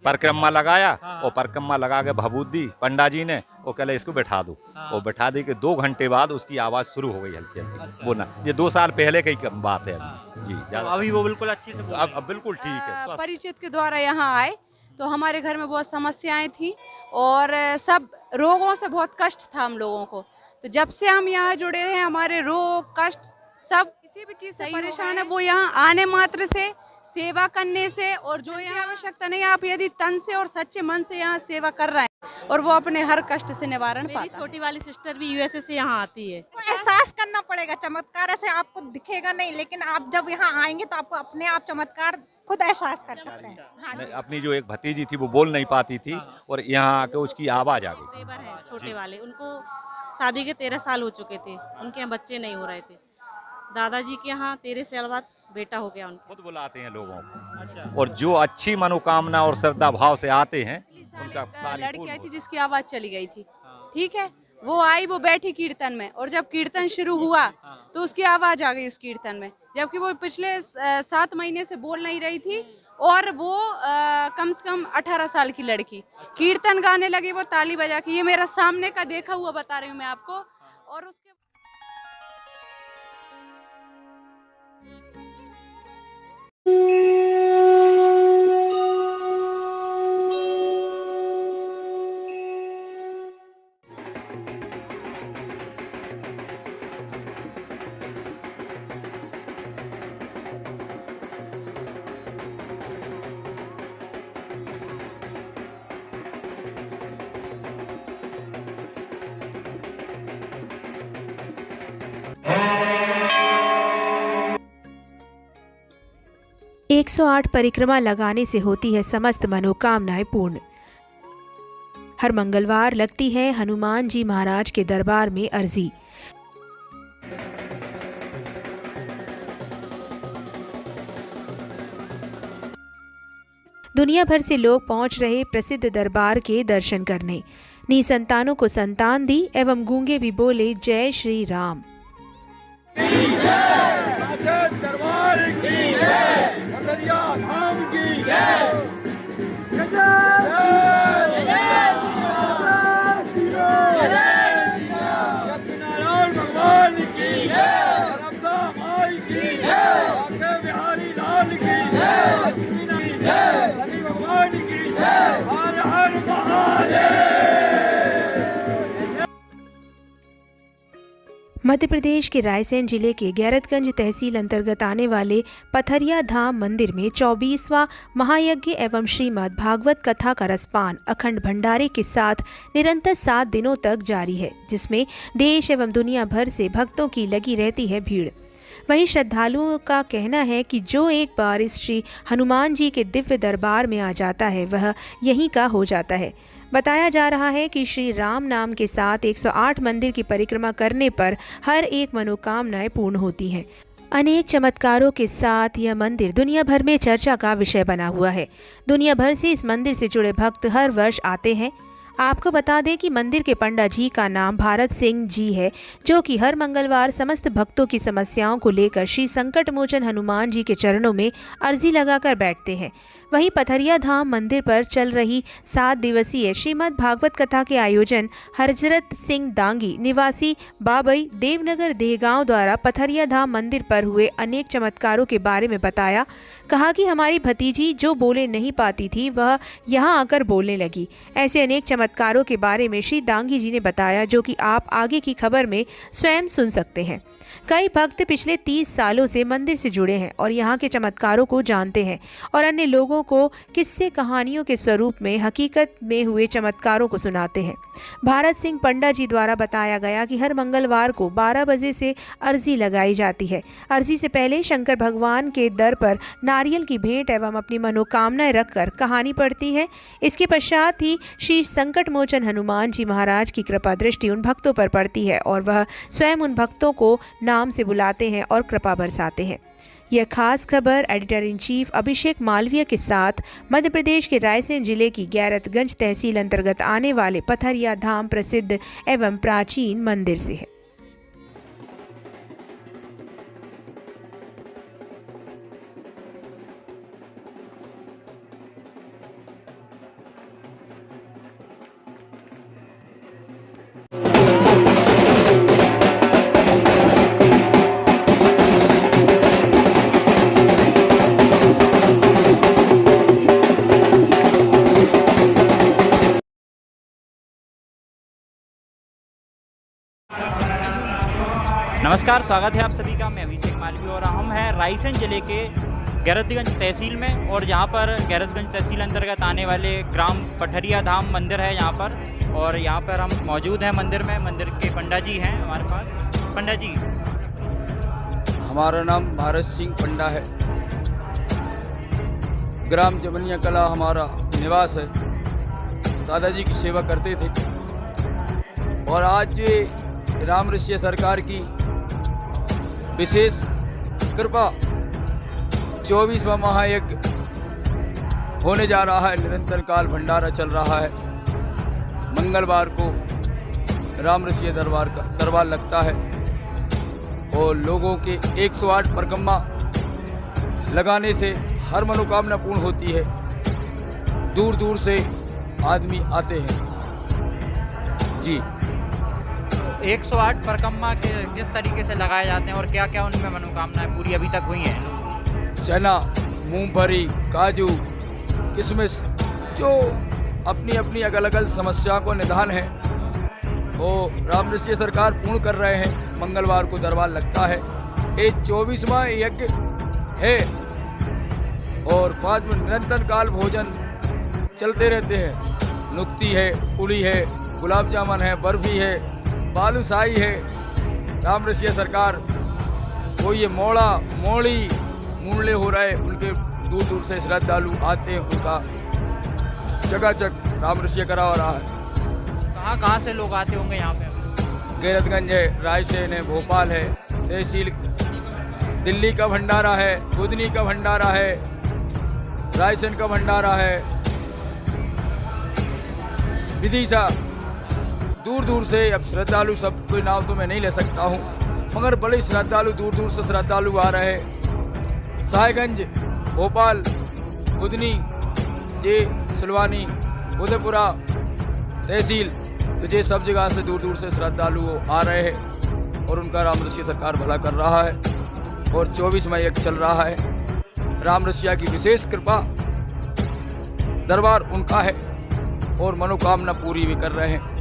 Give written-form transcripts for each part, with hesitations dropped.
परिक्रमा लगाया और परिक्रमा लगा के भभूत दी पंडा जी ने, वो कहले इसको बैठा दो। और बैठा दी कि 2 घंटे बाद उसकी आवाज़ शुरू हो गई हल्की हल्की बोलना। ये 2 साल पहले की बात है जी। तो अभी वो बिल्कुल अच्छे से बोल रहे हैं। अब बिल्कुल ठीक है, स्वस्थ। परिचित के द्वारा यहाँ आए तो हमारे घर में बहुत समस्याएं थी और सब रोगों से बहुत कष्ट था हम लोगों को। तो जब से हम यहाँ जुड़े हैं हमारे रोग कष्ट सब किसी भी चीज़ से परेशान है वो यहाँ आने मात्र से सेवा करने से, और जो यहाँ आवश्यकता नहीं, आप यदि तन से और सच्चे मन से यहाँ सेवा कर रहे हैं और वो अपने हर कष्ट से निवारण मेरी पाता है। छोटी वाली सिस्टर भी यूएसए से यहाँ आती है। को एहसास करना पड़ेगा, चमत्कार ऐसे आपको दिखेगा नहीं, लेकिन आप जब यहाँ आएंगे तो आपको अपने आप चमत्कार खुद एहसास कर सकते हैं। हाँ जी। अपनी जो एक भतीजी थी वो बोल नहीं पाती थी और यहाँ आके उसकी आवाज़ आ गई। देवर हैं छोटे वाले, उनको शादी के 13 साल हो चुके थे, उनके यहाँ बच्चे नहीं हो रहे थे। दादाजी के यहाँ 13 साल बाद बेटा हो गया उनका। खुद बुलाते हैं लोगों को और जो अच्छी मनोकामना और श्रद्धा भाव से आते हैं उनका एक लड़की आई थी जिसकी आवाज चली गई थी, ठीक है, वो आई, वो बैठी कीर्तन में, और जब कीर्तन शुरू हुआ तो उसकी आवाज आ गई उस कीर्तन में, जबकि वो पिछले 7 महीने से बोल नहीं रही थी। और वो कम से कम 18 साल की लड़की कीर्तन गाने लगी, वो ताली बजा के, ये मेरा सामने का देखा हुआ बता रही हूँ मैं आपको। और उसके एक 108 परिक्रमा लगाने से होती है समस्त मनोकामनाएं पूर्ण। हर मंगलवार लगती है हनुमान जी महाराज के दरबार में अर्जी। दुनिया भर से लोग पहुंच रहे प्रसिद्ध दरबार के दर्शन करने। निसंतानों को संतान दी एवं गूंगे भी बोले जय श्री राम। दरबार की जय, धाम की जय, सत्यनारायण भगवान की जय, रब्बा माई की जय, बिहारी लाल की जय, शनि भगवान की जय, हर हर महादेव। मध्य प्रदेश के रायसेन जिले के गैरतगंज तहसील अंतर्गत आने वाले पथरिया धाम मंदिर में 24वां महायज्ञ एवं श्रीमद् भागवत कथा का रसपान अखंड भंडारे के साथ निरंतर 7 दिनों तक जारी है, जिसमें देश एवं दुनिया भर से भक्तों की लगी रहती है भीड़। वहीं श्रद्धालुओं का कहना है कि जो एक बार इस श्री हनुमान जी के दिव्य दरबार में आ जाता है वह यहीं का हो जाता है। बताया जा रहा है कि श्री राम नाम के साथ 108 मंदिर की परिक्रमा करने पर हर एक मनोकामनाएं पूर्ण होती हैं। अनेक चमत्कारों के साथ यह मंदिर दुनिया भर में चर्चा का विषय बना हुआ है। दुनिया भर से इस मंदिर से जुड़े भक्त हर वर्ष आते हैं। आपको बता दें कि मंदिर के पंडा जी का नाम भारत सिंह जी है, जो कि हर मंगलवार समस्त भक्तों की समस्याओं को लेकर श्री संकट मोचन हनुमान जी के चरणों में अर्जी लगाकर बैठते हैं। वहीं पथरिया धाम मंदिर पर चल रही 7 दिवसीय श्रीमद् भागवत कथा के आयोजन हरजरत सिंह दांगी निवासी बाबई देवनगर देहगांव द्वारा पथरिया धाम मंदिर पर हुए अनेक चमत्कारों के बारे में बताया। कहा कि हमारी भतीजी जो बोले नहीं पाती थी वह यहाँ आकर बोलने लगी। ऐसे अनेक चमत्कारों के बारे में श्री दांगी जी ने बताया, जो कि आप आगे की खबर में स्वयं सुन सकते हैं। कई भक्त पिछले 30 सालों से मंदिर से जुड़े हैं और यहाँ के चमत्कारों को जानते हैं और अन्य लोगों को किस्से कहानियों के स्वरूप में हकीकत में हुए चमत्कारों को सुनाते हैं। भारत सिंह पंडा जी द्वारा बताया गया कि हर मंगलवार को 12 बजे से अर्जी लगाई जाती है। अर्जी से पहले शंकर भगवान के दर पर नारियल की भेंट एवं अपनी मनोकामनाएं रखकर कहानी पढ़ती है। इसके पश्चात ही श्री संकट मोचन हनुमान जी महाराज की कृपा दृष्टि उन भक्तों पर पड़ती है और वह स्वयं उन भक्तों को नाम से बुलाते हैं और कृपा बरसाते हैं। यह खास खबर एडिटर इन चीफ अभिषेक मालवीय के साथ मध्य प्रदेश के रायसेन जिले की गैरतगंज तहसील अंतर्गत आने वाले पथरिया धाम प्रसिद्ध एवं प्राचीन मंदिर से है। नमस्कार, स्वागत है आप सभी का। मैं अभिषेक मालवी और हम हैं रायसेन जिले के गैरतगंज तहसील में, और यहाँ पर गैरतगंज तहसील अंतर्गत आने वाले ग्राम पठरिया धाम मंदिर है यहाँ पर, और यहाँ पर हम मौजूद हैं मंदिर में। मंदिर के पंडा जी हैं हमारे पास। पंडा जी, हमारा नाम भारत सिंह पंडा है, ग्राम जवनिया कला हमारा निवास है। दादाजी की सेवा करते थे, और आज राम ऋषि सरकार की विशेष कृपा 24वां महायज्ञ होने जा रहा है। निरंतर काल भंडारा चल रहा है। मंगलवार को राम ऋषि दरबार लगता है, और लोगों के 108 परिक्रमा लगाने से हर मनोकामना पूर्ण होती है। दूर दूर से आदमी आते हैं जी। 108 परिक्रमा के किस तरीके से लगाए जाते हैं और क्या क्या उनमें मनोकामनाएं पूरी अभी तक हुई हैं? चना, मूंगफली, काजू, किशमिश, जो अपनी अपनी अलग अलग समस्या को निदान है वो राम ऋषि सरकार पूर्ण कर रहे हैं। मंगलवार को दरबार लगता है। ये 24वां यज्ञ है, और 5 में निरंतर काल भोजन चलते रहते हैं। नुक्ती है, पूड़ी है, गुलाब जामुन है, बर्फी है, बालूशाही है। राम ऋषि सरकार को ये मोड़ा मोड़ी मूल्य हो रहा है। उनके दूर दूर से श्रद्धालु आते हैं। उनका चकाचक राम ऋषि करा हो रहा है। कहाँ से लोग आते होंगे यहाँ पे? गैरतगंज है, रायसेन है, भोपाल है, तहसील दिल्ली का भंडारा है, बुधनी का भंडारा है, रायसेन का भंडारा है, विदिशा, दूर दूर से। अब श्रद्धालु सब कोई नाम तो मैं नहीं ले सकता हूँ, मगर बड़े श्रद्धालु दूर दूर से श्रद्धालु आ रहे हैं। साहिबगंज, भोपाल, बुधनी, जे सिलवानी, उदयपुरा तहसील, तो ये सब जगह से दूर दूर से श्रद्धालु आ रहे हैं, और उनका राम ऋषि सरकार भला कर रहा है। और 24वां यज्ञ चल रहा है। राम ऋषि की विशेष कृपा, दरबार उनका है, और मनोकामना पूरी भी कर रहे हैं।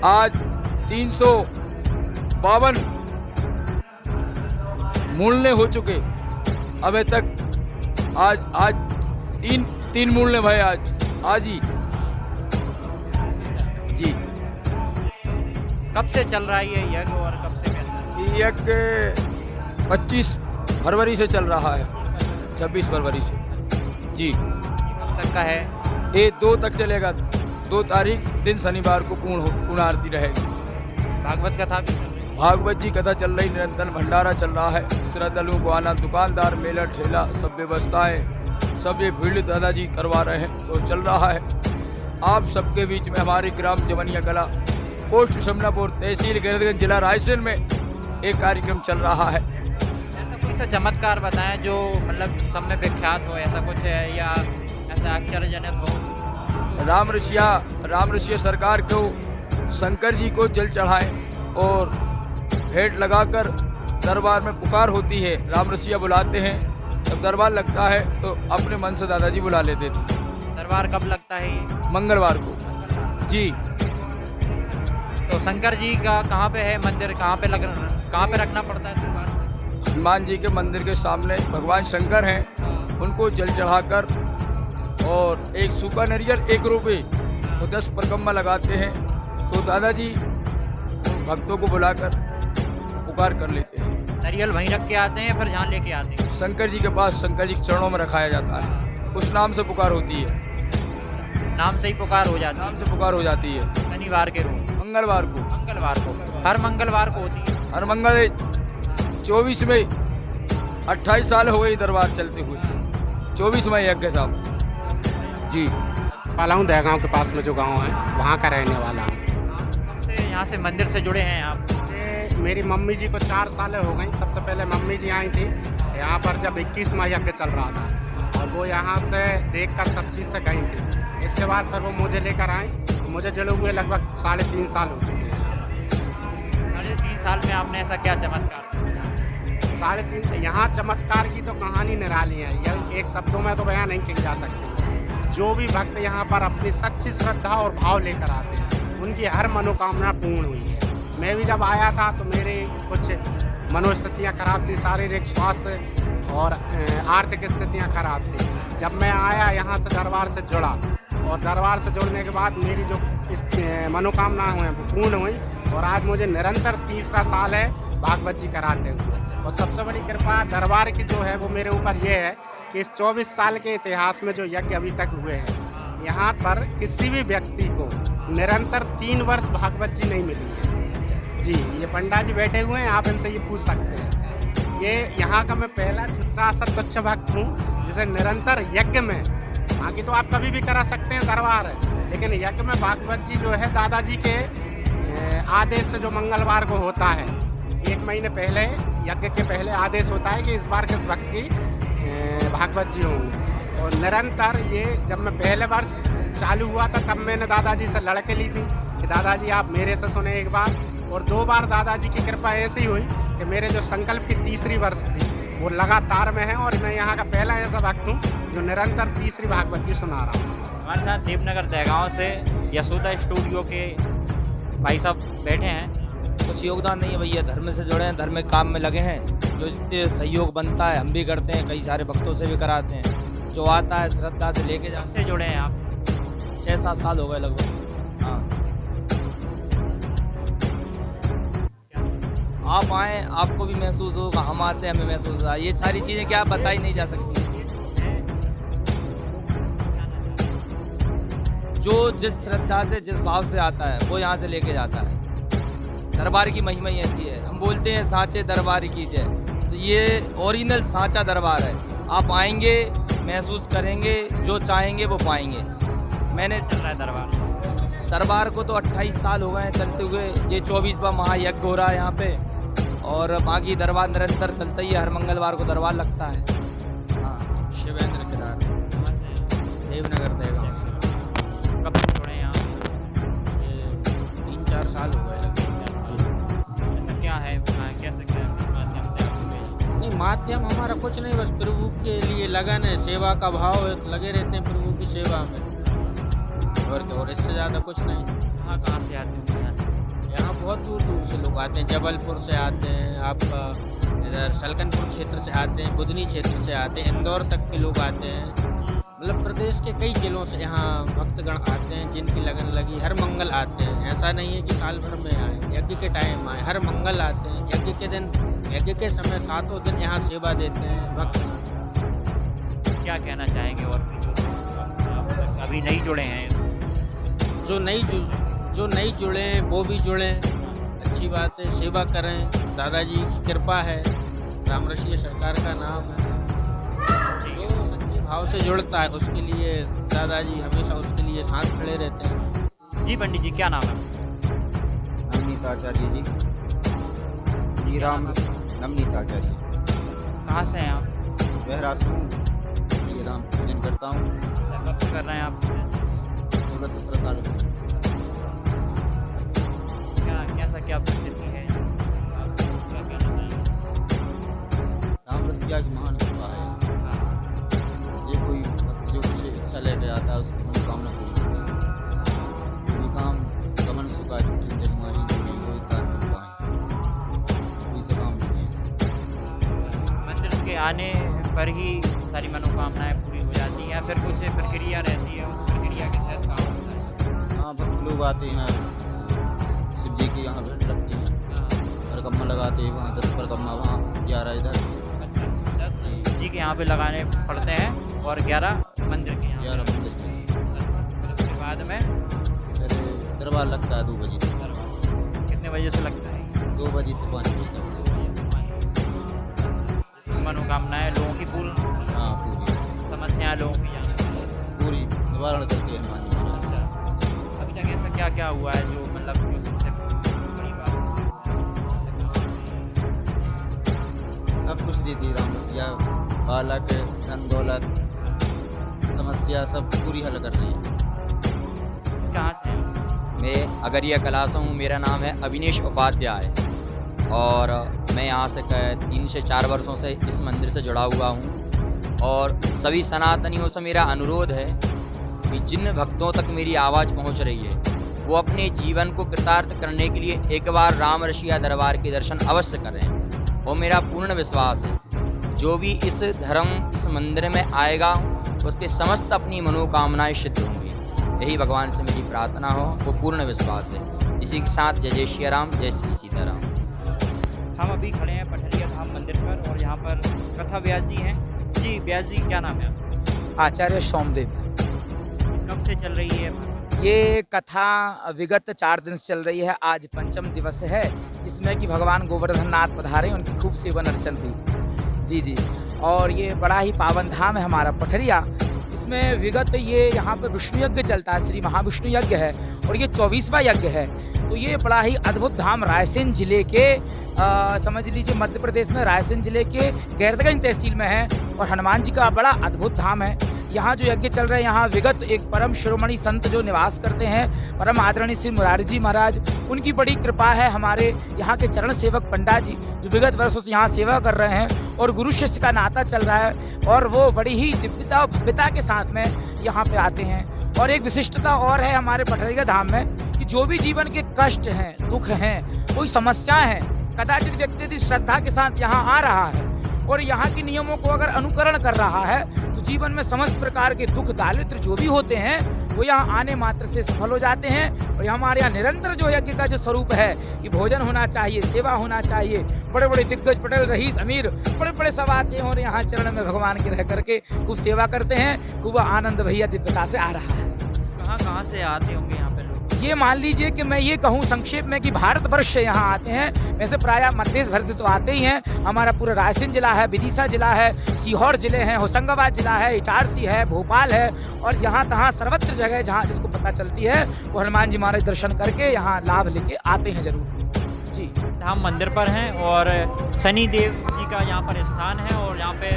आज 352 मूल्य हो चुके अभी तक। आज तीन मूल्य भाई आज ही जी। कब से चल रहा है ये यज्ञ और कब से कैसा? ये यज्ञ 25 फरवरी से चल रहा है, 26 फरवरी से जी। कब तक का है? ये 2 तक चलेगा। 2 तारीख दिन शनिवार को पूर्ण आरती रहेगी। भागवत कथा भी? भागवत जी कथा चल रही, निरंतर भंडारा चल रहा है। श्रद्धालुओं को आना, दुकानदार, मेला ठेला, सब व्यवस्थाएं, सब ये भीड़ दादाजी करवा रहे हैं, तो चल रहा है। आप सबके बीच में हमारे ग्राम जवनिया कला, पोस्ट शमनापुर, तहसील गैरतगंज, जिला रायसेन में एक कार्यक्रम चल रहा है। ऐसा कोई सा चमत्कार बताएं जो मतलब सब में विख्यात हो, ऐसा कुछ है या ऐसा आश्चर्यजनक हो? राम ऋषि सरकार को शंकर जी को जल चढ़ाएं, और भेंट लगाकर दरबार में पुकार होती है। राम ऋषि बुलाते हैं, जब दरबार लगता है तो अपने मन से दादाजी बुला लेते थे। दरबार कब लगता है ये? मंगलवार को जी। तो शंकर जी का कहाँ पे है मंदिर? कहाँ पे रखना पड़ता है दरबार? हनुमान जी के मंदिर के सामने भगवान शंकर हैं, उनको जल चढ़ाकर, और एक सूखा नारियल 1 रुपये तो 10 परिक्रमा लगाते हैं। तो दादाजी भक्तों को बुलाकर पुकार कर लेते हैं। नारियल वहीं रख के आते हैं, फिर जहाँ लेके आते हैं? शंकर जी के पास, शंकर जी के चरणों में रखाया जाता है। उस नाम से पुकार होती है। नाम से ही पुकार हो जाती है? नाम से पुकार हो जाती है। शनिवार के रोज? मंगलवार को। हर मंगलवार को होती है? हर मंगल 24 में 28 साल हो गई दरबार चलते हुए। 24वां यज्ञ साहब जी। वाला हूँ दहगांव के पास में जो गांव है, वहाँ का रहने वाला हूँ। कब से यहाँ से मंदिर से जुड़े हैं आप? मेरी मम्मी जी को 4 साल हो गई। सबसे पहले मम्मी जी आई थी यहाँ पर जब 21वां यज्ञ चल रहा था, और वो यहाँ से देखकर सब चीज़ से गई थी। इसके बाद फिर वो मुझे लेकर आई, तो मुझे जुड़े हुए लगभग 3.5 साल हो चुके हैं। 3.5 साल में आपने ऐसा क्या चमत्कार? 3.5 यहाँ चमत्कार की तो कहानी निराली है, यह एक शब्दों में तो बयान नहीं की जा सकती। जो भी भक्त यहाँ पर अपनी सच्ची श्रद्धा और भाव लेकर आते हैं, उनकी हर मनोकामना पूर्ण हुई है। मैं भी जब आया था तो मेरे कुछ मनोस्थितियाँ खराब थी, शारीरिक स्वास्थ्य और आर्थिक स्थितियाँ खराब थी। जब मैं आया यहाँ से दरबार से जुड़ा और दरबार से जुड़ने के बाद मेरी जो मनोकामनाएं हुई वो पूर्ण हुई और आज मुझे निरंतर तीसरा साल है भागवत जी कराते हुए। और सबसे बड़ी कृपा दरबार की जो है वो मेरे ऊपर ये है कि इस 24 साल के इतिहास में जो यज्ञ अभी तक हुए हैं, यहाँ पर किसी भी व्यक्ति को निरंतर 3 वर्ष भागवत जी नहीं मिली है। जी, ये पंडा जी बैठे हुए हैं, आप इनसे ये पूछ सकते हैं। ये यहाँ का मैं पहला छोटा सा तुच्छ भक्त हूँ जिसे निरंतर यज्ञ में, बाकी तो आप कभी भी करा सकते हैं, दरबार है, लेकिन यज्ञ में भागवत जी जो है दादाजी के आदेश से जो मंगलवार को होता है, 1 महीने पहले यज्ञ के पहले आदेश होता है कि इस बार किस भक्त की भागवत जी होंगे। और निरंतर ये जब मैं पहले बार चालू हुआ था तब मैंने दादाजी से लड़के ली थी कि दादाजी आप मेरे से सुने एक बार, और 2 बार दादाजी की कृपा ऐसी हुई कि मेरे जो संकल्प की तीसरी वर्ष थी वो लगातार में है और मैं यहाँ का पहला ऐसा भक्त हूँ जो निरंतर तीसरी भागवत जी सुना रहा हूँ। हमारे साथ देवनगर दहगांव से यशोदा स्टूडियो के भाई साहब बैठे हैं। कुछ योगदान नहीं है भैया, धर्म से जुड़े हैं, धर्म के काम में लगे हैं, जो जितने सहयोग बनता है हम भी करते हैं, कई सारे भक्तों से भी कराते हैं, जो आता है श्रद्धा से लेके जाते से जुड़े हैं आप? 6-7 साल हो गए लगभग। हाँ, आप आए, आपको भी महसूस होगा, हम आते हैं हमें महसूस होगा। ये सारी चीज़ें क्या बताई नहीं जा सकती। जो जिस श्रद्धा से जिस भाव से आता है वो यहाँ से लेके जाता है। दरबार की महिमा ही ऐसी है, हम बोलते हैं सांचे दरबार की जय, तो ये ओरिजिनल सांचा दरबार है। आप आएंगे महसूस करेंगे, जो चाहेंगे वो पाएंगे। मैंने चल रहा है दरबार को तो 28 साल हो गए हैं चलते हुए। ये 24वां महायज्ञ हो रहा है यहाँ पे, और बाकी दरबार निरंतर चलता ही है, हर मंगलवार को दरबार लगता है। हाँ, शिवेंद्र किरार, देवनगर दहगांव से। कब से जुड़े हैं यहाँ? 3-4 साल हो गए लगे। ऐसा क्या है, कैसे क्या माध्यम से आप? नहीं, माध्यम हमारा कुछ नहीं, बस प्रभु के लिए लगन है, सेवा का भाव है, लगे रहते हैं प्रभु की सेवा में, और इससे ज़्यादा कुछ नहीं। कहाँ से आते हैं? यहाँ बहुत दूर दूर से लोग आते हैं, जबलपुर से आते हैं, आपका इधर सलकनपुर क्षेत्र से आते हैं, बुधनी क्षेत्र से आते हैं, इंदौर तक के लोग आते हैं। मतलब प्रदेश के कई जिलों से यहाँ भक्तगण आते हैं, जिनकी लगन लगी, हर मंगल आते हैं। ऐसा नहीं है कि साल भर में आए, यज्ञ के टाइम आए, हर मंगल आते हैं। यज्ञ के दिन, यज्ञ के समय 7 दिन यहाँ सेवा देते हैं भक्त। क्या कहना चाहेंगे और भी अभी नहीं जुड़े हैं? जो नहीं जुड़े हैं वो भी जुड़े, अच्छी बात है, सेवा करें, दादाजी की कृपा है, रामरसिया सरकार का नाम है। जो सच्चे भाव से जुड़ता है उसके लिए दादाजी हमेशा उसके लिए साथ खड़े रहते हैं। जी पंडित जी, क्या नाम है? नवनीत आचार्य जी। जी राम नवनीत आचार्य। कहाँ से हैं आप? बहरा से हूँ, ये राम पूजन करता हूँ। कब से कर रहे हैं आप? 16-17 साल हो गए। क्या परिस्थिति है? रामरसिया की महान कृपा है। ये कोई जो कुछ इच्छा लेकर आता है उसकी मनोकामना पूरी होती है। कोई काम गमन सुखा कोई से काम नहीं है। मंदिर के आने पर ही सारी मनोकामनाएं पूरी हो जाती हैं या फिर कुछ प्रक्रिया रहती है, उस प्रक्रिया के तहत काम होता है? हाँ, भक्त लोग आते हैं, शिव जी की यहाँ भेंट रखते हैं, परकम्मा लगाते हैं, वहाँ 10 परकम्मा, वहाँ 11 इधर। जी के यहाँ पे लगाने पड़ते हैं और 11 मंदिर के यहाँ। 11 मंदिर के। उसके बाद में फिर दरबार लगता है 2 बजे से। कितने बजे से लगता है? 2 बजे से 5 बजे तक। मनोकामनाएं लोगों की पूरी? हाँ, पूरी। समस्याएं लोगों की यहाँ पूरी निवारण करते हैं हमारी महाराज। अभी तक ऐसा क्या क्या हुआ है जो मतलब जो सबसे बड़ी बात? सब कुछ देती रामरसिया, बालक, धन दौलत, समस्या सब पूरी हल कर रही है। कहाँ से हैं? मैं अगरिया कला से हूँ। मेरा नाम है अविनेश उपाध्याय और मैं यहाँ से 3 से 4 वर्षों से इस मंदिर से जुड़ा हुआ हूँ। और सभी सनातनियों से मेरा अनुरोध है कि जिन भक्तों तक मेरी आवाज़ पहुँच रही है वो अपने जीवन को कृतार्थ करने के लिए एक बार रामरसिया दरबार के दर्शन अवश्य करें। और मेरा पूर्ण विश्वास है जो भी इस मंदिर में आएगा उसके समस्त अपनी मनोकामनाएं सिद्ध होंगी। यही भगवान से मेरी प्रार्थना हो, वो पूर्ण विश्वास है। इसी के साथ जय जय श्री राम, जय श्री सीताराम। हम अभी खड़े हैं पठरिया धाम मंदिर पर और यहाँ पर कथा व्यास जी हैं। जी व्यास जी, क्या नाम है आपका? आचार्य सोमदेव। कब से चल रही है ये कथा? विगत 4 दिन से चल रही है। आज 5म दिवस है, जिसमें कि भगवान गोवर्धन नाथ पधारे, उनकी खूब सेवन अर्चन हुई। जी जी। और ये बड़ा ही पावन धाम है हमारा पठरिया। इसमें विगत ये यहाँ पे विष्णु यज्ञ चलता है, श्री महाविष्णु यज्ञ है और ये 24वां यज्ञ है। तो ये बड़ा ही अद्भुत धाम रायसेन जिले के समझ लीजिए मध्य प्रदेश में रायसेन जिले के गैरतगंज तहसील में है और हनुमान जी का बड़ा अद्भुत धाम है। यहाँ जो यज्ञ चल रहे हैं, यहाँ विगत एक परम शिरोमणि संत जो निवास करते हैं, परम आदरणीय श्री मुरारी जी महाराज, उनकी बड़ी कृपा है। हमारे यहाँ के चरण सेवक पंडा जी जो विगत वर्षों से यहाँ सेवा कर रहे हैं और गुरु शिष्य का नाता चल रहा है और वो बड़ी ही दिव्यता और भव्यता के साथ में यहाँ पे आते हैं। और एक विशिष्टता और है हमारे पठरिया धाम में कि जो भी जीवन के कष्ट हैं, दुख हैं, कोई समस्याएं हैं, कदाचित व्यक्ति यदि श्रद्धा के साथ यहाँ आ रहा है और यहाँ के नियमों को अगर अनुकरण कर रहा है तो जीवन में समस्त प्रकार के दुख दारिद्र जो भी होते हैं वो यहाँ आने मात्र से सफल हो जाते हैं। और हमारे यहाँ निरंतर जो यज्ञ का जो स्वरूप है कि भोजन होना चाहिए, सेवा होना चाहिए, बड़े बड़े दिग्गज पटेल रईस अमीर बड़े बड़े सब आते हैं और यहाँ चरण में भगवान की रह करके खूब सेवा करते हैं। खूब आनंद भैया दिव्यता से आ रहा है। कहाँ से आते होंगे यहाँ पे लोग? ये मान लीजिए कि मैं ये कहूँ संक्षेप में कि भारत वर्ष से यहाँ आते हैं। वैसे प्रायः मध्य भर से तो आते ही हैं। हमारा पूरा रायसेन जिला है, विदिशा जिला है, सीहोर जिले हैं, होशंगाबाद जिला है, इटारसी है, भोपाल है और जहाँ तहाँ सर्वत्र जगह जहाँ जिसको पता चलती है वो हनुमान जी महाराज दर्शन करके यहाँ लाभ लेके आते हैं जरूर। जी, धाम मंदिर पर हैं और शनि देव जी का यहाँ पर स्थान है और यहाँ पे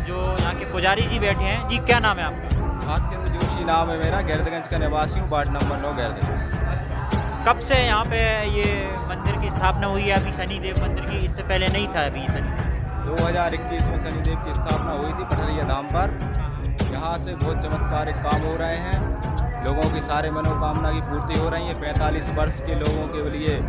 जो यहाँ के पुजारी जी बैठे हैं। जी, क्या नाम है आपका? भागचंद्र जोशी नाम है मेरा, गैरतगंज का निवासी हूँ, वार्ड नंबर 9 गैरतगंज। कब से यहाँ पे ये मंदिर की स्थापना हुई है? अभी शनिदेव मंदिर की, इससे पहले नहीं था अभी शनिदेव? 2021 में शनिदेव की स्थापना हुई थी पठरिया धाम पर। यहाँ से बहुत चमत्कारिक काम हो रहे हैं, लोगों की सारे मनोकामना की पूर्ति हो रही है। 45 वर्ष के लोगों के लिए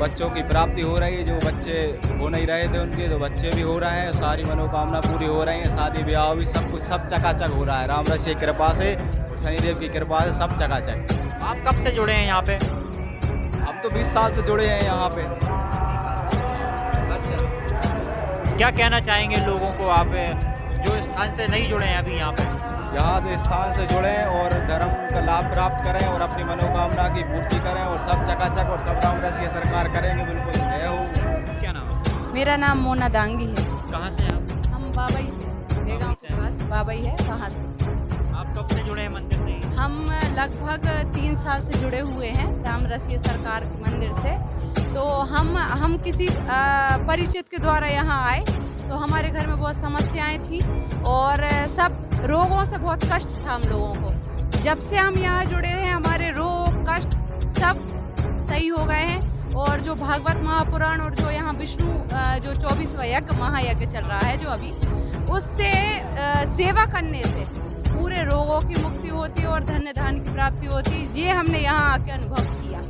बच्चों की प्राप्ति हो रही है, जो बच्चे हो नहीं रहे थे उनके तो बच्चे भी हो रहे हैं, सारी मनोकामना पूरी हो रही है। शादी ब्याह भी सब कुछ सब चकाचक हो रहा है राम रस की कृपा से और शनिदेव की कृपा से सब चकाचक। आप कब से जुड़े हैं यहाँ पे? अब तो 20 साल से जुड़े हैं यहाँ पे। क्या कहना चाहेंगे लोगों को, आप जो स्थान से नहीं जुड़े हैं अभी यहाँ पे? यहाँ से स्थान से जुड़ें और धर्म का लाभ प्राप्त करें और अपनी मनोकामना की पूर्ति करें और सब चकाचक और सब राम रस की सरकार करेंगे। बिल्कुल जय हो। क्या नाम है? मेरा नाम मोना दांगी है। कहाँ से आप? हम बाबई से, बेगांव के पास बाबई है, वहाँ से। आप कब से जुड़े हैं मंदिर से? हम लगभग 3 साल से जुड़े हुए हैं राम रसिया सरकार के मंदिर से। तो हम किसी परिचित के द्वारा यहाँ आए तो हमारे घर में बहुत समस्याएं थी और सब रोगों से बहुत कष्ट था हम लोगों को। जब से हम यहाँ जुड़े हैं हमारे रोग कष्ट सब सही हो गए हैं। और जो भागवत महापुराण और जो यहाँ विष्णु जो 24वां यज्ञ महायज्ञ चल रहा है जो अभी, उससे सेवा करने से पूरे रोगों की मुक्ति होती है और धन्य धान की प्राप्ति होती है। ये हमने यहाँ आके अनुभव किया।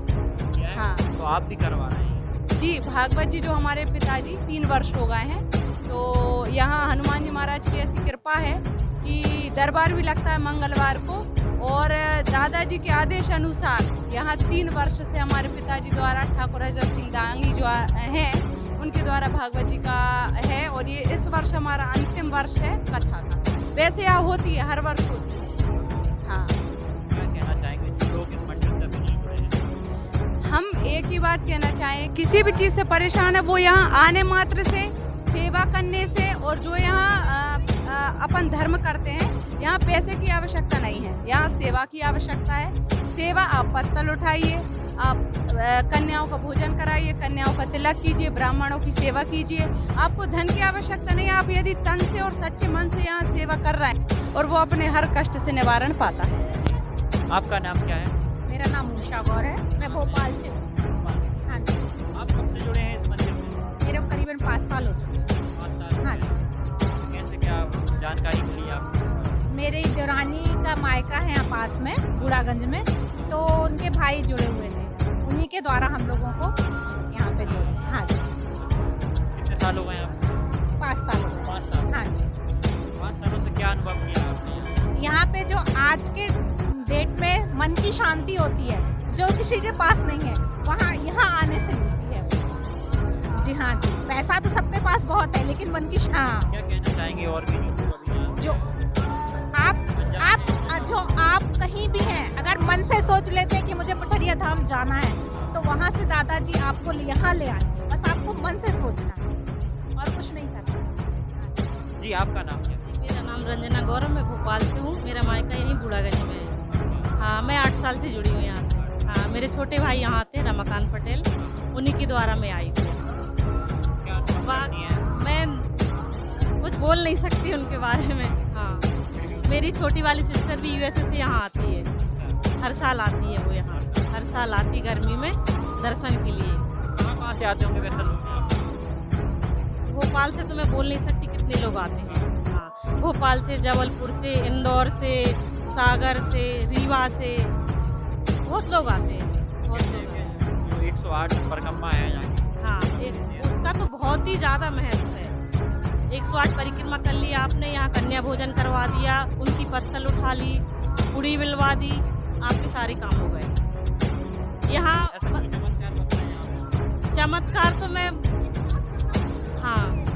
हाँ, तो आप भी करवा रहे हैं? जी, भागवत जी जो हमारे पिताजी 3 वर्ष हो गए हैं, तो यहाँ हनुमान जी महाराज की ऐसी कृपा है कि दरबार भी लगता है मंगलवार को। और दादाजी के आदेश अनुसार यहाँ 3 वर्ष से हमारे पिताजी द्वारा ठाकुर हजरत सिंह दांगी जो हैं उनके द्वारा भागवत जी का है और ये इस वर्ष हमारा अंतिम वर्ष है कथा का। वैसे यहाँ होती है, हर वर्ष होती है। हाँ, क्या कहना चाहेंगे जो लोग इस मंदिर से अभी नहीं जुड़े हैं? हम एक ही बात कहना चाहें, किसी भी चीज़ से परेशान है वो यहाँ आने मात्र से, सेवा करने से और जो यहाँ अपन धर्म करते हैं, यहाँ पैसे की आवश्यकता नहीं है, यहाँ सेवा की आवश्यकता है। सेवा, आप पत्तल उठाइए, आप कन्याओं का भोजन कराइए, कन्याओं का तिलक कीजिए, ब्राह्मणों की सेवा कीजिए। आपको धन की आवश्यकता नहीं है, आप यदि तन से और सच्चे मन से यहाँ सेवा कर रहे हैं और वो अपने हर कष्ट से निवारण पाता है। आपका नाम क्या है? मेरा नाम उषा गौर है, मैं भोपाल से हूँ। हाँ जी। आप कब से जुड़े हैं इस मंदिर से? मेरे करीबन 5 साल हो चुके हैं। 5 साल? हाँ जी। कैसे क्या जानकारी मिली आपको? मेरे देवरानी का मायका है यहाँ पास में बूढ़ागंज में, तो उनके भाई जुड़े हुए थे, उन्हीं के द्वारा हम लोगों को यहाँ पे जोड़े। हाँ जी। कितने कितने साल हो गए आपको? 5 साल हो गए। 5 साल। हाँ जी। 5 सालों से क्या अनुभव किया आपने? यहाँ पे जो आज के डेट में मन की शांति होती है जो किसी के पास नहीं है, वहाँ यहाँ आने से मिलती है। जी हाँ जी, पैसा तो सबके पास बहुत है लेकिन मन की हाँ। क्या कहना चाहेंगे और भी जो आप कहीं भी हैं, अगर मन से सोच लेते हैं कि मुझे पठरिया धाम जाना है तो वहाँ से दादाजी आपको यहाँ ले आएंगे। बस आपको मन से सोचना है और कुछ नहीं करना। जी आपका नाम क्या? मेरा नाम रंजना गौरव, मैं भोपाल से हूँ। मेरा मायका यहीं बूढ़ागंज में है। हाँ, मैं 8 साल से जुड़ी हूँ यहाँ से। हाँ, मेरे छोटे भाई यहाँ आते हैं, रमाकांत पटेल, उन्हीं के द्वारा मैं आई हूँ। मैं कुछ बोल नहीं सकती उनके बारे में। हाँ, मेरी छोटी वाली सिस्टर भी यूएसए से यहाँ आती है, हर साल आती है वो यहाँ, हर साल आती गर्मी में दर्शन के लिए। कहाँ से आते होंगे वैसे लोग? भोपाल से तो मैं बोल नहीं सकती कितने लोग आते हैं। हाँ, भोपाल से, जबलपुर से, इंदौर से, सागर से, रीवा से, बहुत लोग आते हैं, बहुत लोग आते हैं। जो 108 परिक्रमा है यहाँ की। हाँ, उसका तो बहुत ही ज़्यादा महत्व है। 108 परिक्रमा कर ली आपने, यहाँ कन्या भोजन करवा दिया, उनकी पत्तल उठा ली, पुड़ी बिलवा दी, आपके सारे काम हो गए। यहाँ चमत्कार तो मैं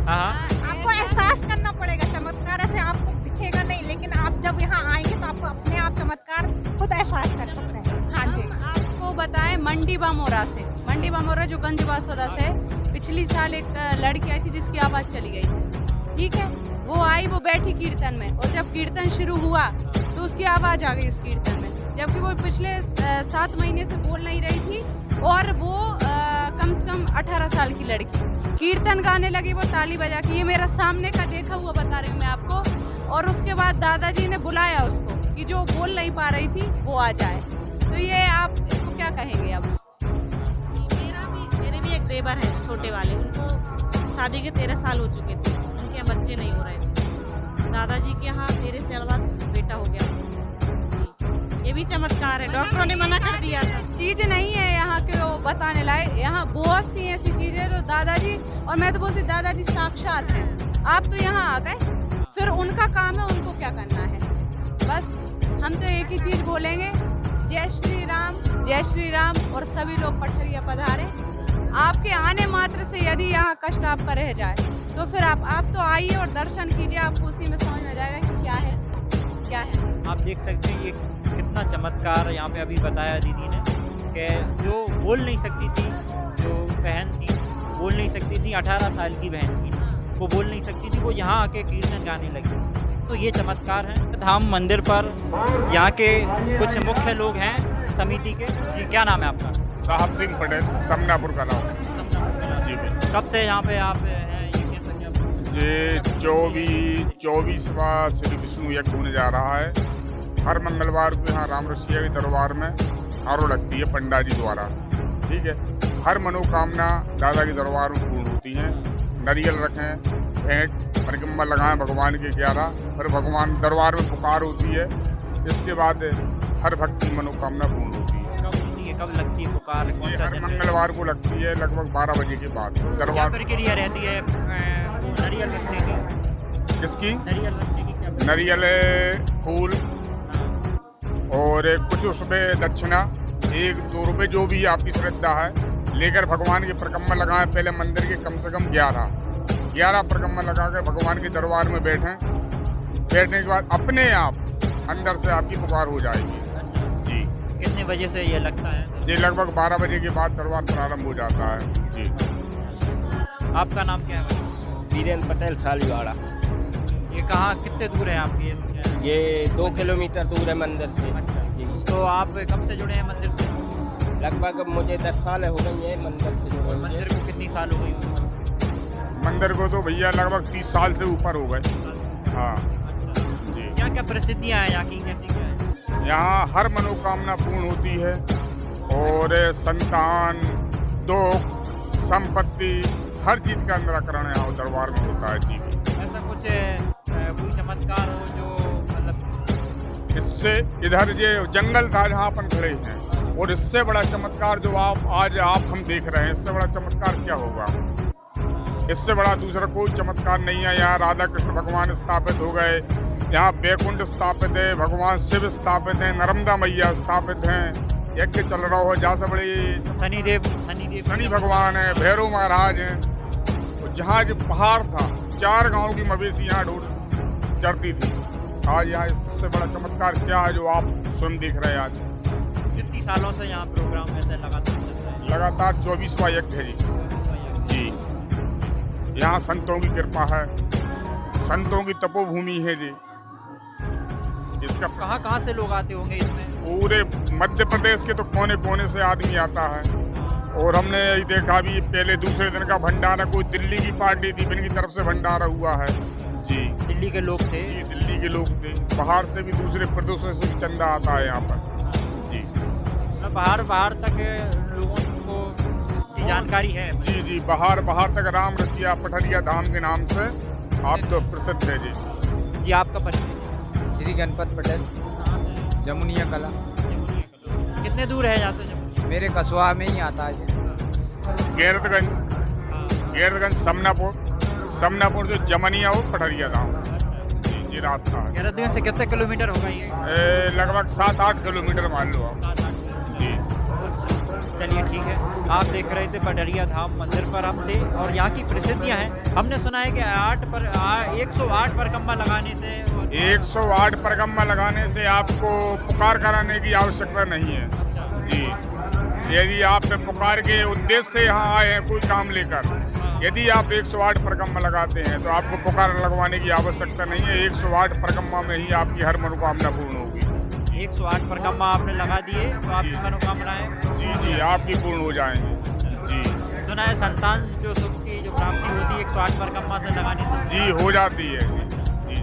आपको एहसास करना पड़ेगा। चमत्कार ऐसे आपको दिखेगा नहीं, लेकिन आप जब यहाँ आएंगे तो आपको अपने आप चमत्कार खुद एहसास कर सकते हैं। हाँ जी, आपको बताएं मंडी बामोरा से, मंडी बामोरा जो गंज बासोदा से पिछली साल एक लड़की आई थी जिसकी आवाज़ चली गई थी। ठीक है, वो आई, वो बैठी कीर्तन में, और जब कीर्तन शुरू हुआ तो उसकी आवाज़ आ गई उस कीर्तन में, जबकि वो पिछले 7 महीने से बोल नहीं रही थी। और वो कम से कम 18 साल की लड़की कीर्तन गाने लगी, वो ताली बजा के। ये मेरा सामने का देखा हुआ बता रही हूँ मैं आपको। और उसके बाद दादाजी ने बुलाया उसको कि जो बोल नहीं पा रही थी वो आ जाए। तो ये आप इसको क्या कहेंगे? अब मेरे भी एक देवर हैं छोटे वाले, उनको शादी के 13 साल हो चुके थे, उनके यहाँ बच्चे नहीं हो रहे थे। दादाजी के यहाँ 13 साल बाद बेटा हो गया। ये भी चमत्कार है, डॉक्टरों ने मना कर दिया था। चीज़ नहीं है यहाँ के वो बताने लायक, यहाँ बहुत सी ऐसी चीज़ें तो दादाजी, और मैं तो बोलती दादाजी साक्षात हैं। आप तो यहाँ आ गए, फिर उनका काम है, उनको क्या करना है। बस हम तो एक ही चीज़ बोलेंगे, जय श्री राम, और सभी लोग पठरिया पधारे। आपके आने मात्र से यदि यहाँ कष्ट आपका रह जाए तो फिर आप तो आइए और दर्शन कीजिए, आपको उसी में समझ में जाएगा कि क्या है क्या है। आप देख सकते हैं ये कितना चमत्कार यहाँ पे अभी बताया दीदी ने, कि जो बोल नहीं सकती थी, जो बहन थी बोल नहीं सकती थी, 18 साल की बहन थी, वो बोल नहीं सकती थी, वो यहाँ आके कीर्तन गाने लगी। तो ये चमत्कार है। धाम मंदिर पर यहाँ के कुछ मुख्य लोग हैं समिति के। जी क्या नाम है आपका? साहब सिंह पटेल, समनापुर का नाम है जी। कब से यहाँ पे आप हैं? ये कैसा क्या? जी 24वां श्री विष्णु यज्ञ होने जा रहा है। हर मंगलवार को यहाँ राम रसिया के दरबार में आरो लगती है पंडा जी द्वारा। ठीक है, हर मनोकामना दादा के दरबार में पूर्ण होती है। नारियल रखें, भेंट परिक्रमा लगाएं भगवान के 11, फिर भगवान दरबार में पुकार होती है। इसके बाद हर भक्त की मनोकामना पूर्ण होती है। कब लगती है पुकार? कौन सा दिन? मंगलवार को लगती है, लगभग 12 बजे के बाद। दरबार प्रक्रिया रहती है नारियल रखने की? किसकी? नारियल रखने की क्या? नारियल, फूल और कुछ उसमें दक्षिणा 1-2 रुपये जो भी आपकी श्रद्धा है लेकर भगवान की परिक्रमा लगाएं। पहले मंदिर के कम से कम 11 परिक्रमा लगा कर भगवान के दरबार में बैठने के बाद अपने आप अंदर से आपकी पुकार हो जाएगी। जी कितने बजे से ये लगता है? जी लगभग 12 बजे के बाद दरबार प्रारंभ हो जाता है। जी आपका नाम क्या है? वीरेंद्र पटेल, सालीवाड़ा। ये कहाँ, कितने दूर है आपकी? ये 2 किलोमीटर दूर है मंदिर से। जी। तो आप कब से जुड़े हैं मंदिर से? लगभग मुझे 10 साल हो गई है मंदिर से जुड़े। मंदिर को कितनी साल हो गई? मंदिर को तो भैया लगभग 30 साल से ऊपर हो गए। हाँ जी। क्या क्या प्रसिद्धियाँ हैं यहाँ की, कैसी क्या है? यहाँ हर मनोकामना पूर्ण होती है और संतान, दुख, संपत्ति, हर चीज़ का निराकरण यहाँ दरबार में होता है। जी ऐसा कुछ कोई चमत्कार हो जो मतलब इससे, इधर जो जंगल था जहाँ अपन खड़े हैं, और इससे बड़ा चमत्कार जो आज आप हम देख रहे हैं, इससे बड़ा चमत्कार क्या होगा? इससे बड़ा दूसरा कोई चमत्कार नहीं है। यहाँ राधा कृष्ण भगवान स्थापित हो गए, यहाँ बैकुंठ स्थापित है, भगवान शिव स्थापित हैं, नर्मदा मैया स्थापित हैं, यज्ञ चल रहा हो। जहाँ से बड़े शनि भगवान है, भैरव महाराज हैं। जहाँ जो पहाड़ था, 4 गांव की मवेशी यहाँ ढूंढ चढ़ती थी। आज यहाँ इससे बड़ा चमत्कार क्या है जो आप स्वयं देख रहे हैं। आज कितनी सालों से यहाँ प्रोग्राम ऐसे लगातार चल रहा है? लगातार 24वां यज्ञ है जी। यहाँ संतों की कृपा है, संतों की तपोभूमि है जी। इसका कहाँ से लोग आते होंगे इसमें? पूरे मध्य प्रदेश के तो कोने कोने से आदमी आता है। और हमने यही देखा भी पहले दूसरे दिन का भंडारा, कोई दिल्ली की पार्टी थी, इनकी तरफ से भंडारा हुआ है जी। दिल्ली के लोग थे? जी, दिल्ली के लोग थे। बाहर से भी, दूसरे प्रदेशों से भी चंदा आता है यहाँ पर जी। बाहर तक लोगों को इसकी जानकारी है? जी, बाहर तक राम रसिया पठरिया धाम के नाम से आप तो प्रसिद्ध है जी। जी, आपका परिचय? श्री गणपत पटेल, जमुनिया कला। कितने दूर है यहाँ से? मेरे कसवा में ही आता है। गैरतगंज समनापुर जो जमनिया हो पठरिया धाम ये रास्ता है। गैरतगंज से कितने किलोमीटर होगा ये? लगभग 7-8 किलोमीटर मान लो आप जी। चलिए ठीक है। आप देख रहे थे पठरिया धाम मंदिर पर हम थे और यहाँ की प्रसिद्धियाँ हैं। हमने सुना है कि 108 परिक्रमा लगाने से 108 परिक्रमा लगाने से आपको पुकार कराने की आवश्यकता नहीं है जी। यदि आप पुकार के उद्देश्य से यहाँ आए हैं कोई काम लेकर, यदि आप 108 परिक्रमा लगाते हैं तो आपको पुकार लगवाने की आवश्यकता नहीं है। 108 परिक्रमा में ही आपकी हर मनोकामना पूर्ण होगी। 108 परिक्रमा आपने लगा दिए तो आपकी मनोकामनाएं जी आपकी पूर्ण हो जाएंगी जी। सुना है संतान जो सुख की जो प्राप्ति होती है 108 परिक्रमा से लगाने से जी हो जाती है जी।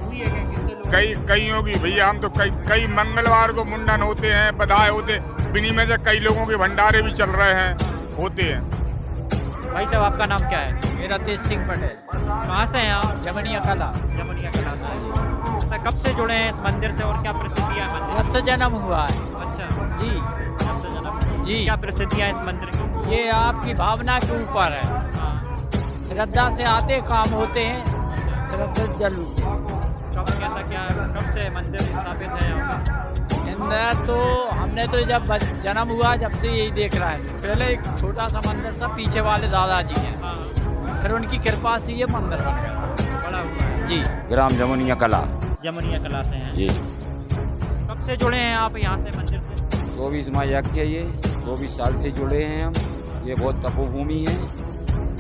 हुई है क्या? कितने लोग? कई होगी भैया। हम तो कई मंगलवार को मुंडन होते हैं, बधाई होते, बिनी में से कई लोगों के भंडारे भी चल रहे हैं, होते हैं। भाई साहब आपका नाम क्या है? मेरा तेज सिंह पटेल। कहाँ से हैं आप? जमुनिया कला। जमुनिया कला से। ऐसा कब से जुड़े हैं इस मंदिर से और क्या प्रसिद्धियाँ हैं मंदिर? जब से जन्म हुआ है। अच्छा जी, जब से जन्म जी। क्या प्रसिद्धियाँ हैं इस मंदिर की? ये आपकी भावना के ऊपर है। श्रद्धा से आते काम होते हैं, श्रद्धा जरूर। कब से मंदिर स्थापित है यहाँ पर? अंदर तो हमने तो जब जन्म हुआ जब से यही देख रहा है। पहले एक छोटा सा मंदिर था, पीछे वाले दादाजी हैं, फिर उनकी कृपा से ये मंदिर बन गया, बड़ा हुआ है जी। ग्राम जमुनिया कला। जमुनिया कला से हैं जी। कब से जुड़े हैं आप यहाँ से मंदिर से? 24वां यज्ञ है ये, 24 साल से जुड़े हैं हम। ये बहुत तपोभूमि है।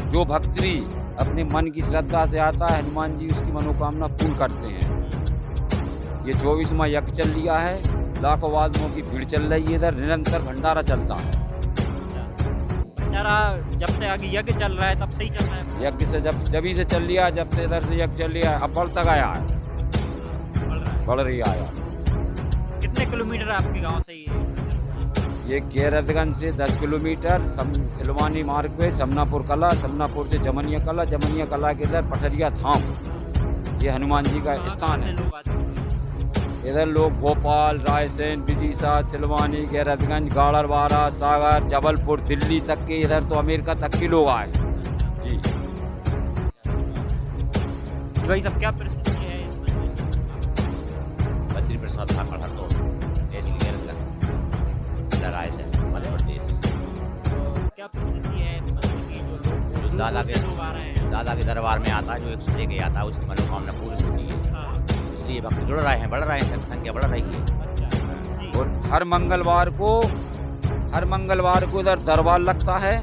जो भक्त भी अपने मन की श्रद्धा से आता है, हनुमान जी उसकी मनोकामना पूर्ण करते हैं। ये 24वां यज्ञ चल लिया है, लाखों आदमियों की भीड़ चल रही है। इधर निरंतर भंडारा चलता है। भंडारा जब से आगे यज्ञ चल रहा है तब से ही चल रहा है? यज्ञ से जब से चल लिया, जब से इधर से यज्ञ चल लिया, अब बढ़ तक आया है, बढ़ रही आया। कितने किलोमीटर आपके गांव से ये गैरतगंज से 10 किलोमीटर, सिलवानी मार्ग पे समनापुर कला, समनापुर से जमुनिया कला के इधर पठरिया धाम, ये हनुमान जी का स्थान है। इधर लोग भोपाल, रायसेन, विदिशा, सिलवानी, गैरतगंज, गाड़रवाड़ा, सागर, जबलपुर, दिल्ली तक के, इधर तो अमेरिका तक के लोग आए जी। भाई सब क्या परिस्थिति है? बद्री प्रसाद था हरदोल, तहसील गैरतगंज, जिला रायसेन, मध्य प्रदेश। क्या परिस्थिति है इस मंदिर की? जो लोग दादा के दरबार में आता है, जो 100 लेके आता है उसकी मनोकामना पूरी होती है। इसलिए भक्त जुड़ रहे हैं, बढ़ रहे हैं, संख्या बढ़ रही है। और हर मंगलवार को इधर दरबार लगता है।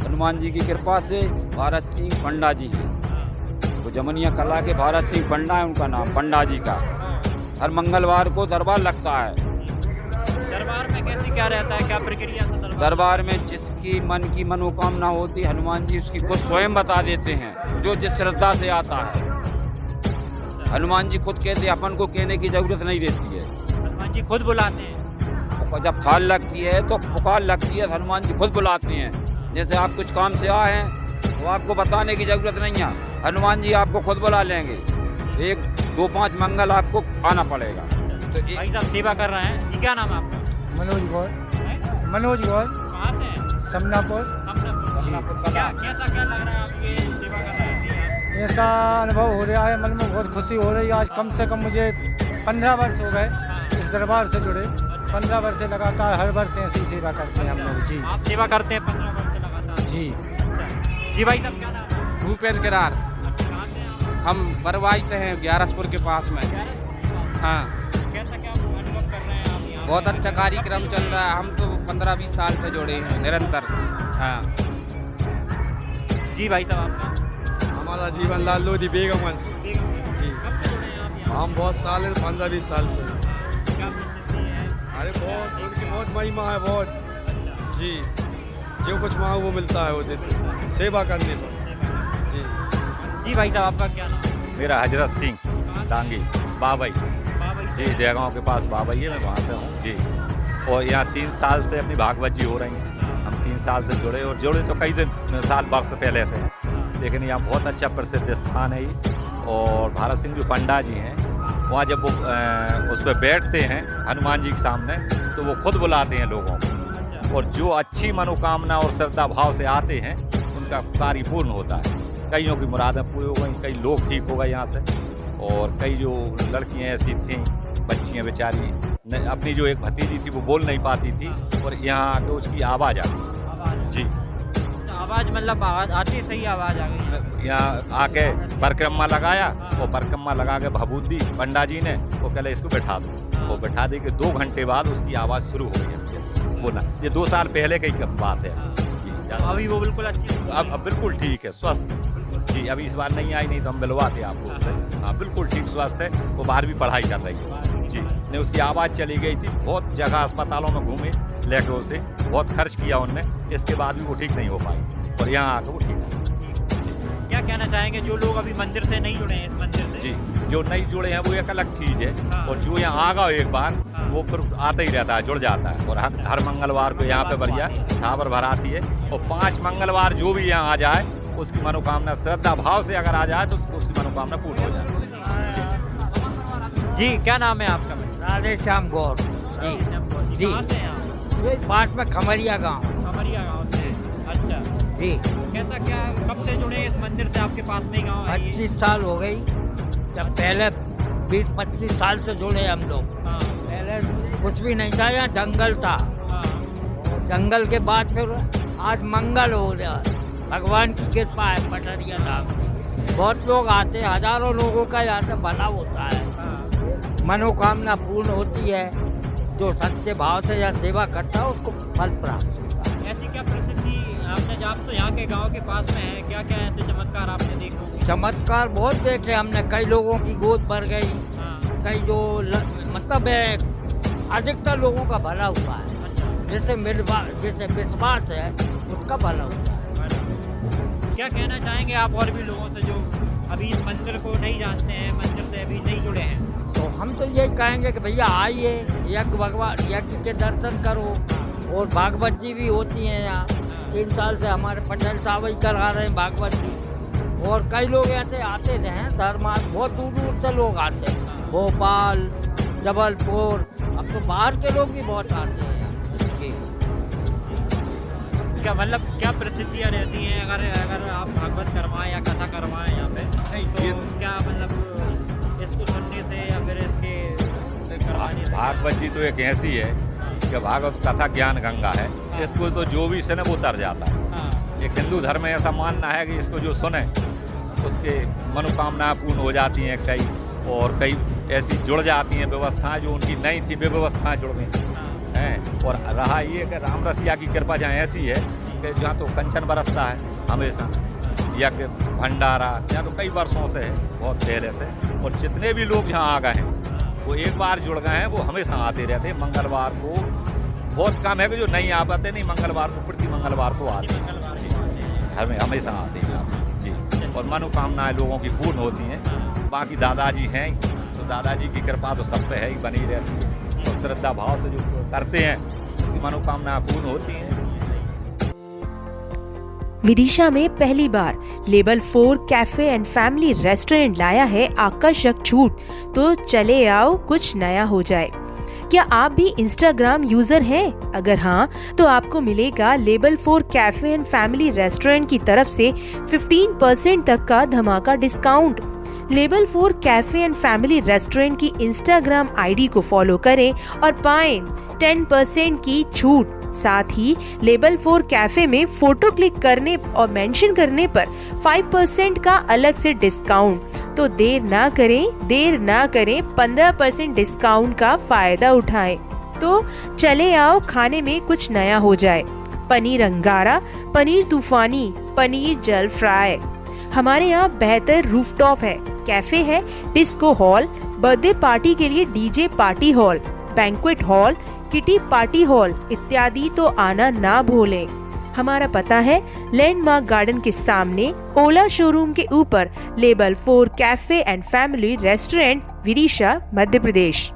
हनुमान जी की कृपा से भारत सिंह पंडा जी हैं, वो जमुनिया कला के भारत सिंह पंडा है उनका नाम, पंडा जी का। हर मंगलवार को दरबार लगता है। दरबार में कैसे क्या रहता है, क्या प्रक्रिया से? दरबार में जिसकी मन की मनोकामना होती है, हनुमान जी उसकी खुद स्वयं बता देते हैं, जो जिस श्रद्धा से आता है। हनुमान जी खुद कहते हैं, अपन को कहने की जरूरत नहीं रहती है। हनुमान जी खुद बुलाते हैं? जब थाल लगती है तो पुकार लगती है, हनुमान जी खुद बुलाते हैं। जैसे आप कुछ काम से आए हैं तो आपको बताने की जरूरत नहीं है, हनुमान जी आपको खुद बुला लेंगे। 1, 2, 5 मंगल आपको आना पड़ेगा। तो भाई साहब सेवा कर रहे हैं जी, क्या नाम है आपका? मनोज गौर। मनोज गौर। कहाँ से हैं? समनापुर। कैसा क्या लग रहा है आप ये सेवा कर रहे हैं? ऐसा अनुभव हो रहा है, मन में बहुत खुशी हो रही है। आज कम से कम मुझे 15 वर्ष हो गए इस दरबार से जुड़े। 15 वर्ष से लगातार हर वर्ष ऐसी सेवा करते हैं हम लोग। जी, आप सेवा करते हैं 15 वर्ष से लगातार? जी। जी भाई साहब, क्या नाम है? भूपेंद्र किरार। हम बरवाई से हैं, ग्यारसपुर के पास में। हाँ। कैसा क्या अनुभव कर रहे हैं आप यहाँ? बहुत अच्छा कार्यक्रम चल रहा है। हम तो 15-20 साल से जुड़े हैं निरंतर। हाँ जी भाई साहब, आपका? हमारा जीवन लाल लोधी बेगमगंज से। जी, कब से जुड़े हैं आप यहाँ? हम बहुत साल 15-20 साल से। क्या मिलती है? अरे बहुत, उनकी बहुत महिमा है, बहुत। जी, जो कुछ मांगो वो मिलता है, वो देते सेवा करने पर। जी जी भाई साहब, आपका क्या नाम है? मेरा हजरत सिंह डांगी बाबई जी, जयगांव के पास बाबई है, मैं वहाँ से हूँ जी। और यहाँ 3 साल से अपनी भागवत जी हो रही हैं। हम 3 साल से जुड़े, और जुड़े तो कई दिन साल वर्ष पहले से हैं, लेकिन यहाँ बहुत अच्छा प्रसिद्ध स्थान है ये। और भारत सिंह जो पंडा जी हैं, वहाँ जब वो उस पर बैठते हैं हनुमान जी के सामने, तो वो खुद बुलाते हैं लोगों को, और जो अच्छी मनोकामना और श्रद्धा भाव से आते हैं उनका कार्य पूर्ण होता है। कईयों की मुरादें पूरी हो गई, कई लोग ठीक हो गए यहाँ से। और कई जो लड़कियाँ ऐसी थीं, बच्चियाँ बेचारी, अपनी जो एक भतीजी थी वो बोल नहीं पाती थी, और यहाँ आके उसकी आवाज़ आ गई जी। आवाज़ मतलब आवाज़ आती, सही आवाज़ आ गई। यहाँ आके परिक्रमा लगाया, और परिक्रमा लगा के भभूत दी पंडा जी ने, वो कहले इसको बैठा दो। वो बैठा दी कि 2 घंटे बाद उसकी आवाज़ शुरू हो गई बोलना। ये 2 साल पहले की बात है जी। अभी वो बिल्कुल अच्छी, अब बिल्कुल ठीक है, स्वस्थ जी। अभी इस बार नहीं आई, नहीं तो हम मिलवाते आपको उससे। हाँ, बिल्कुल ठीक, स्वस्थ है। वो 12वीं पढ़ाई कर रही है जी। नहीं, उसकी आवाज़ चली गई थी, बहुत जगह अस्पतालों में घूमे लेके, उसे बहुत खर्च किया उनने, इसके बाद भी वो ठीक नहीं हो पाई, और यहाँ आकर वो ठीक है जी। क्या कहना चाहेंगे जो लोग अभी मंदिर से नहीं जुड़े हैं, इस मंदिर से? जी, जो नहीं जुड़े हैं वो एक अलग चीज़ है, और जो यहाँ आ गए एक बार, वो फिर आता ही रहता है, जुड़ जाता है। और हर मंगलवार को यहाँ पे बढ़िया छावर भराती है, और 5 मंगलवार जो भी यहाँ आ जाए, उसकी मनोकामना श्रद्धा भाव से अगर आ जाए तो उसकी मनोकामना पूर्ण हो जाती है जी। जी, क्या नाम है आपका? राधे श्याम गौर जी। जी। कहाँ से हैं आप? ये पास में खमरिया गांव। खमरिया गांव से। अच्छा जी। कैसा क्या, कब से जुड़े इस मंदिर से? आपके पास में ही गांव है? 25 साल हो गई। जब पहले 20-25 साल से जुड़े हम लोग। पहले कुछ भी नहीं था, यहाँ जंगल था। जंगल के बाद फिर आज मंगल हो गया। भगवान की कृपा है पठरिया धाम की। बहुत लोग आते हैं, हजारों लोगों का यहाँ से भला होता है, मनोकामना पूर्ण होती है। जो सच्चे भाव से यहाँ सेवा करता है उसको फल प्राप्त होता है। ऐसी क्या प्रसिद्धि आपने, जब तो यहाँ के गांव के पास में है, क्या क्या ऐसे चमत्कार आपने देखे? चमत्कार बहुत देखे हमने। कई लोगों की गोद भर गई, कई जो मतलब अधिकतर लोगों का भला हुआ है। जैसे विश्वास है उसका भला हुआ है। क्या कहना चाहेंगे आप और भी लोगों से जो अभी इस मंदिर को नहीं जानते हैं, मंदिर से अभी नहीं जुड़े हैं? तो हम तो यही कहेंगे कि भैया आइए, यज्ञ के दर्शन करो। और भागवत जी भी होती हैं यहाँ। 3 साल से हमारे पटेल साहब ही करा रहे हैं भागवत जी। और कई लोग ऐसे आते रहे हैं, धर्मार्थ बहुत दूर दूर से लोग आते हैं, भोपाल, जबलपुर, अब तो बाहर के लोग भी बहुत आते हैं यहाँ। क्या मतलब क्या प्रसिद्धियाँ रहती हैं अगर आप भागवत करवाएं या कथा करवाएं यहाँ पे? तो क्या मतलब इसको सुनने से या फिर इसके करवाने से? भागवत जी तो एक ऐसी है कि भागवत कथा ज्ञान गंगा है। इसको तो जो भी सुने वो तर जाता है। एक हिंदू धर्म में ऐसा मानना है कि इसको जो सुने उसके मनोकामनाएं पूर्ण हो जाती हैं कई, और कई ऐसी जुड़ जाती हैं व्यवस्थाएं जो उनकी नहीं थी, वे व्यवस्थाएं जुड़ गई हैं। और रहा ये कि राम रसिया की कृपा जहाँ ऐसी है कि जहाँ तो कंचन बरसता है हमेशा, या कि भंडारा यहाँ तो कई वर्षों से है, बहुत पहले से। और जितने भी लोग यहाँ आ गए हैं वो एक बार जुड़ गए हैं, वो हमेशा आते रहते हैं। मंगलवार को बहुत कम है कि जो नहीं आ पाते, नहीं मंगलवार को, प्रति मंगलवार को आते हैं जी, हमेशा आते हैं आप जी। और मनोकामनाएं लोगों की पूर्ण होती हैं। बाकी दादाजी हैं तो दादाजी की कृपा तो सब पे है ही, बनी रहती है। और श्रद्धा भाव से जो करते हैं उनकी मनोकामनाएं पूर्ण होती हैं। विदिशा में पहली बार level 4 cafe and family restaurant लाया है आकर्षक छूट। तो चले आओ कुछ नया हो जाए। क्या आप भी इंस्टाग्राम यूजर हैं? अगर हाँ, तो आपको मिलेगा label 4 cafe and family restaurant की तरफ से 15% तक का धमाका discount. Label 4 cafe and family restaurant की इंस्टाग्राम आईडी को फॉलो करें और पाएं 10% की छूट। साथ ही लेबल 4 कैफे में फोटो क्लिक करने और मेंशन करने पर 5% का अलग से डिस्काउंट। तो देर ना करें 15% डिस्काउंट का फायदा उठाएं। तो चले आओ, खाने में कुछ नया हो जाए। पनीर अंगारा, पनीर तूफानी, पनीर जल फ्राई। हमारे यहाँ बेहतर रूफटॉप है, कैफे है, डिस्को हॉल, बर्थडे पार्टी के लिए DJ party hall, banquet hall, kitty party hall इत्यादि। तो आना ना भूलें। हमारा पता है लैंडमार्क गार्डन के सामने, ओला शोरूम के ऊपर, label 4 cafe and family restaurant, Vidisha, Madhya Pradesh.